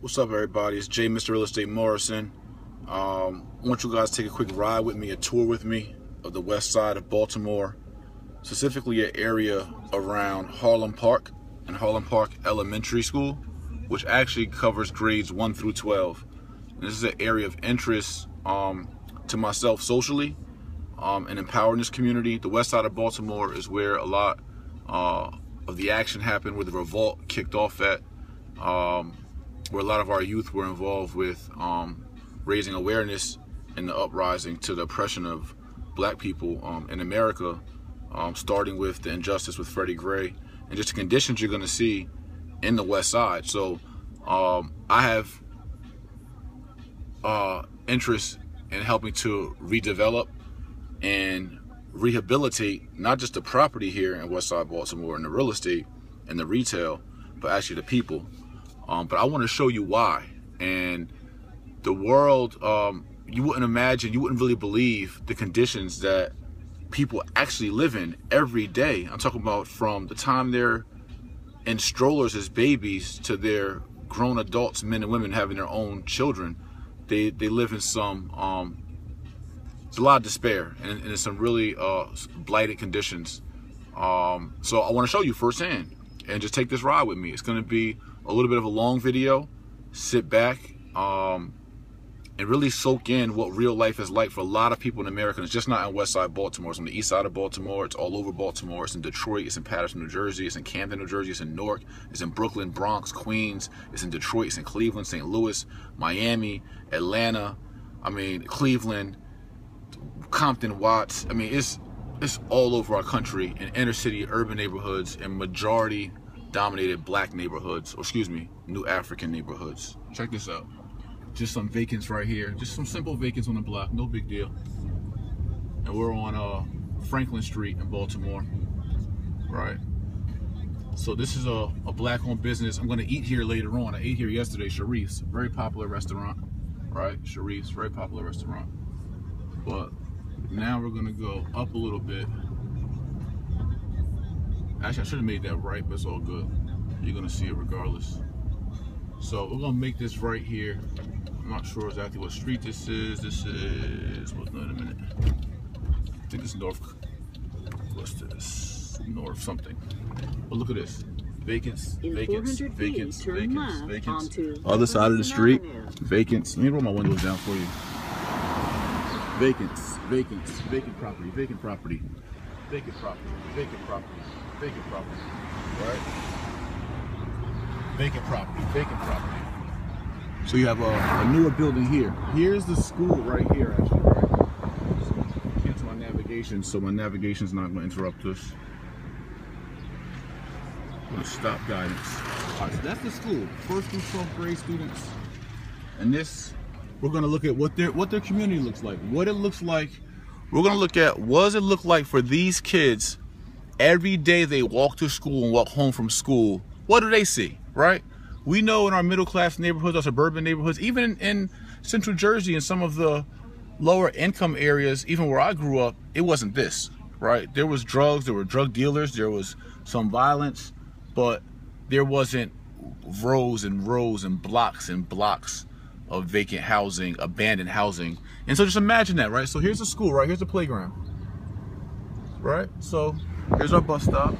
What's up, everybody? It's Jay, Mr. Real Estate Morrison. I want you guys to take a quick ride with me, a tour with me of the west side of Baltimore, specifically an area around Harlem Park and Harlem Park Elementary School, which actually covers grades 1 through 12. And this is an area of interest to myself socially and empowering this community. The west side of Baltimore is where a lot of the action happened, where the revolt kicked off at, where a lot of our youth were involved with raising awareness in the uprising to the oppression of black people in America, starting with the injustice with Freddie Gray and just the conditions you're going to see in the west side. So I have interest in helping to redevelop and rehabilitate not just the property here in west side Baltimore and the real estate and the retail, but actually the people. But I want to show you why. And the world, you wouldn't imagine, you wouldn't really believe the conditions that people actually live in every day. I'm talking about from the time they're in strollers as babies to their grown adults, men and women having their own children. They live in some, there's a lot of despair and in some really blighted conditions. So I want to show you firsthand and just take this ride with me. It's going to be a little bit of a long video. Sit back and really soak in what real life is like for a lot of people in America. And it's just not in west side Baltimore. It's on the east side of Baltimore. It's all over Baltimore. It's in Detroit. It's in Patterson, New Jersey. It's in Camden, New Jersey. It's in Newark. It's in Brooklyn, Bronx, Queens. It's in Detroit. It's in Cleveland, St. Louis, Miami, Atlanta. Cleveland, Compton, Watts. It's all over our country, in inner city, urban neighborhoods, and majority dominated black neighborhoods, or excuse me, new African neighborhoods. Check this out. Just some vacants right here. Just some simple vacants on the block, no big deal. And we're on Franklin Street in Baltimore, right? So this is a black-owned business. I'm gonna eat here later on. I ate here yesterday, Sharif's, very popular restaurant, right? Sharif's, very popular restaurant. But now we're gonna go up a little bit. Actually, I should have made that right, but it's all good. You're gonna see it regardless. So we're gonna make this right here. I'm not sure exactly what street this is. This is, wait a minute. I think this is North, what's this? North something. But look at this. Vacants, vacants, vacants, vacants, vacants. Other side of the street, vacants. Let me roll my windows down for you. Vacants, vacants, vacant property, vacant property, vacant property, vacant property. Vacant property, right? Vacant property, vacant property. So you have a newer building here. Here's the school right here, actually, right? Cancel my navigation, so my navigation's not going to interrupt us. I'm going to stop guidance. All right, so that's the school. 1st through 12th grade students. And this, we're going to look at what their community looks like, what it looks like. We're going to look at what does it look like for these kids. Every day they walk to school and walk home from school, what do they see, right? We know in our middle class neighborhoods, our suburban neighborhoods, even in central Jersey and some of the lower income areas, even where I grew up, it wasn't this, right? There was drugs, there were drug dealers, there was some violence, but there wasn't rows and rows and blocks of vacant housing, abandoned housing. And so just imagine that, right? So here's the school, right? Here's the playground, right? So here's our bus stop.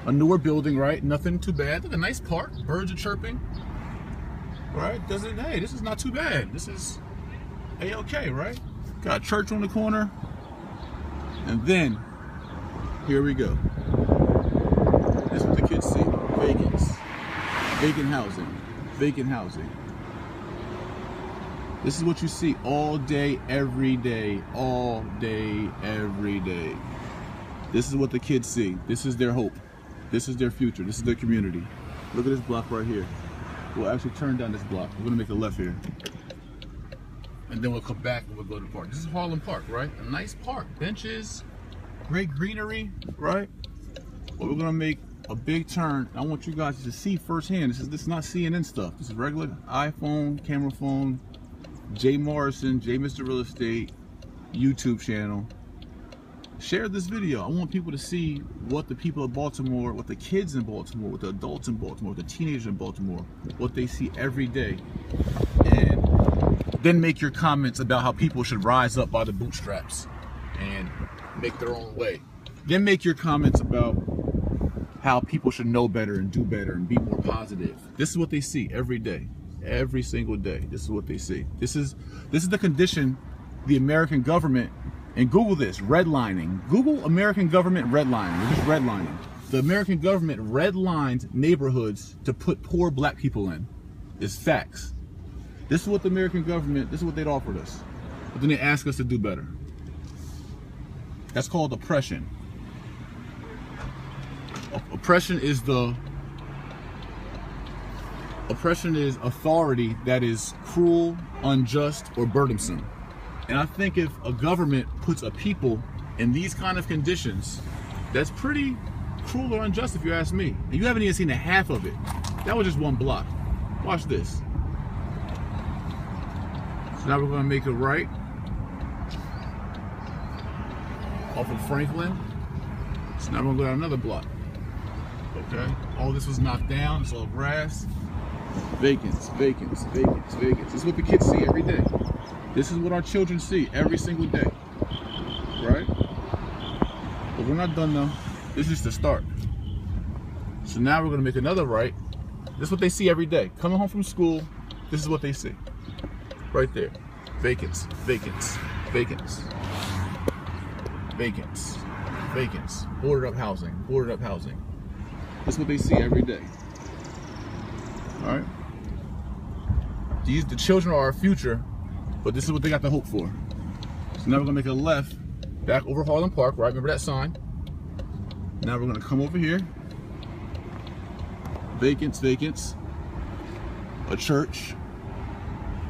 A newer building, right? Nothing too bad. Look, a nice park. Birds are chirping, right? Hey, this is not too bad. This is A-okay, right? Got a church on the corner. And then, here we go. This is what the kids see. Vacants. Vacant housing. Vacant housing. This is what you see all day, every day. All day, every day. This is what the kids see. This is their hope. This is their future. This is their community. Look at this block right here. We'll actually turn down this block. We're gonna make a left here. And then we'll come back and we'll go to the park. This is Harlem Park, right? A nice park. Benches, great greenery, right? But we're gonna make a big turn. I want you guys to see firsthand. This is not CNN stuff. This is regular iPhone, camera phone, Jay Morrison, Jay Mr. Real Estate, YouTube channel. Share this video. I want people to see what the people of Baltimore, what the kids in Baltimore, what the adults in Baltimore, what the teenagers in Baltimore, what they see every day. And then make your comments about how people should rise up by the bootstraps and make their own way. Then make your comments about how people should know better and do better and be more positive. This is what they see every day, every single day. This is what they see. This is the condition the American government, and Google this, redlining. Google American government redlining. We're just redlining. The American government redlines neighborhoods to put poor black people in. It's facts. This is what the American government, this is what they'd offered us. But then they ask us to do better. That's called oppression. Oppression is authority that is cruel, unjust, or burdensome. And I think if a government puts a people in these kind of conditions, that's pretty cruel or unjust if you ask me. And you haven't even seen the half of it. That was just one block. Watch this. So now we're gonna make a right off of Franklin. So now we're gonna go down another block. Okay, all this was knocked down, it's all grass. Vacants, vacants, vacants, vacants. This is what the kids see every day. This is what our children see every single day, right? But we're not done though. This is the start. So now we're gonna make another right. This is what they see every day. Coming home from school, this is what they see. Right there. Vacants, vacants, vacants, vacants, vacants. Boarded up housing, boarded up housing. This is what they see every day. All right? The children are our future, but this is what they got to hope for. So now we're gonna make a left back over Harlem Park, right? Remember that sign? Now we're gonna come over here. Vacants, vacants. A church,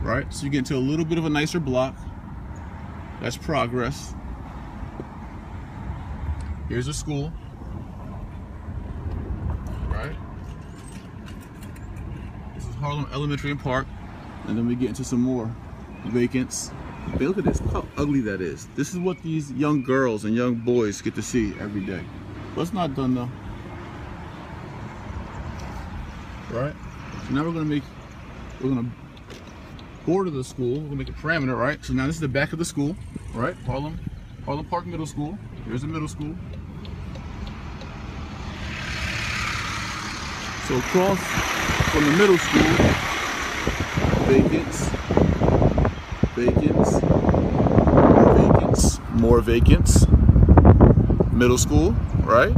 right? So you get into a little bit of a nicer block. That's progress. Here's a school, right? This is Harlem Elementary and Park. And then we get into some more vacants. Hey, look at this, look how ugly that is. This is what these young girls and young boys get to see every day. But it's not done though. Right? So now we're gonna border the school. We're gonna make a parameter, right? So now this is the back of the school, right? Harlem Park Middle School. Here's the middle school. So across from the middle school, vacants, vacants, more vacants. Middle school, right?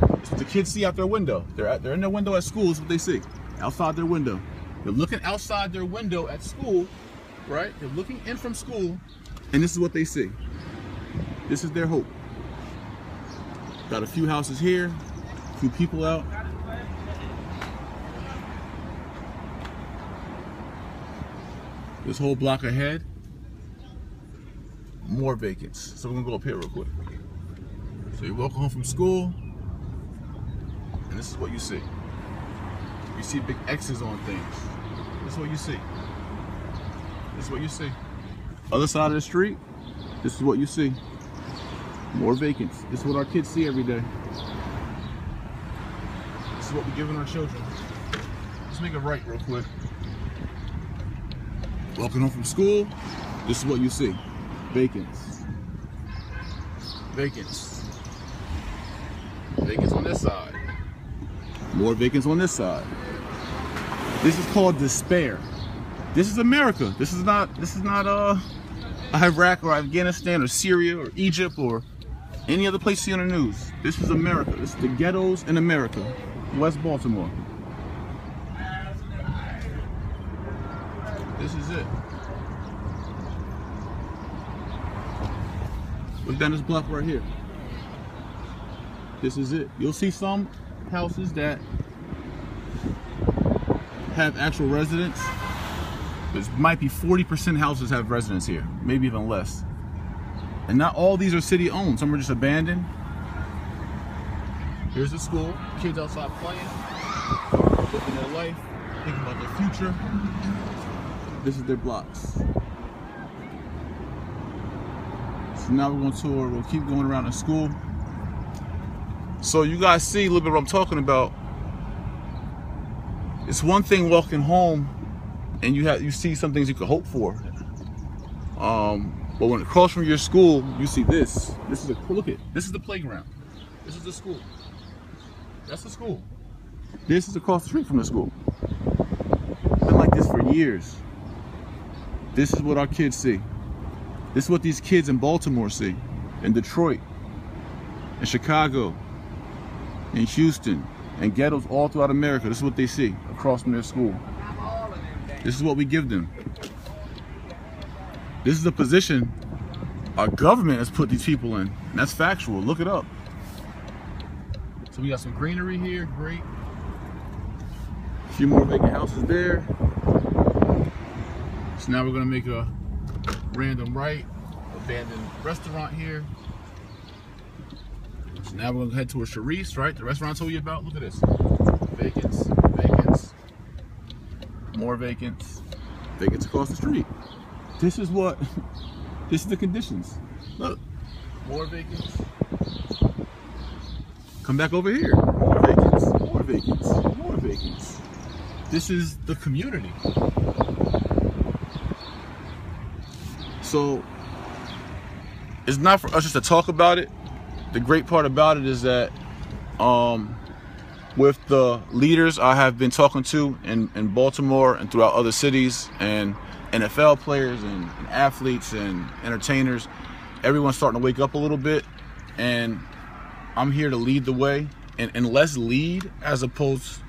That's what the kids see out their window. They're in their window at school. Is what they see outside their window. They're looking outside their window at school, right? They're looking in from school, and this is what they see. This is their hope. Got a few houses here, a few people out. This whole block ahead, more vacants. So we're gonna go up here real quick. So you walk home from school, and this is what you see. You see big X's on things. This is what you see. This is what you see. Other side of the street, this is what you see. More vacants. This is what our kids see every day. This is what we're giving our children. Let's make it right real quick. Walking home from school, this is what you see. Vacants. Vacants. Vacants on this side. More vacants on this side. This is called despair. This is America. This is not Iraq or Afghanistan or Syria or Egypt or any other place you see on the news. This is America. This is the ghettos in America. West Baltimore. This is it. Look down this block right here. This is it. You'll see some houses that have actual residents. There might be 40% houses have residents here, maybe even less. And not all these are city owned. Some are just abandoned. Here's the school. Kids outside playing, living their life, thinking about their future. This is their blocks. So now we're going to tour. We'll keep going around the school. So you guys see a little bit what I'm talking about. It's one thing walking home and you see some things you could hope for. But when across from your school, you see this. This is this is the playground. This is the school. That's the school. This is across the street from the school. Been like this for years. This is what our kids see. This is what these kids in Baltimore see, in Detroit, in Chicago, in Houston, and ghettos all throughout America. This is what they see across from their school. This is what we give them. This is the position our government has put these people in, and that's factual. Look it up. So we got some greenery here, great. A few more vacant houses there. So now we're gonna make a random right, abandoned restaurant here. So now we're gonna head towards Sharice, right? The restaurant I told you about. Look at this. Vacants, vacants, more vacants, vacants across the street. This is the conditions. Look, more vacants. Come back over here. More vacants, more vacants, more vacants. This is the community. So it's not for us just to talk about it. The great part about it is that with the leaders I have been talking to in Baltimore and throughout other cities, and NFL players and athletes and entertainers, everyone's starting to wake up a little bit, and I'm here to lead the way, and let's lead as opposed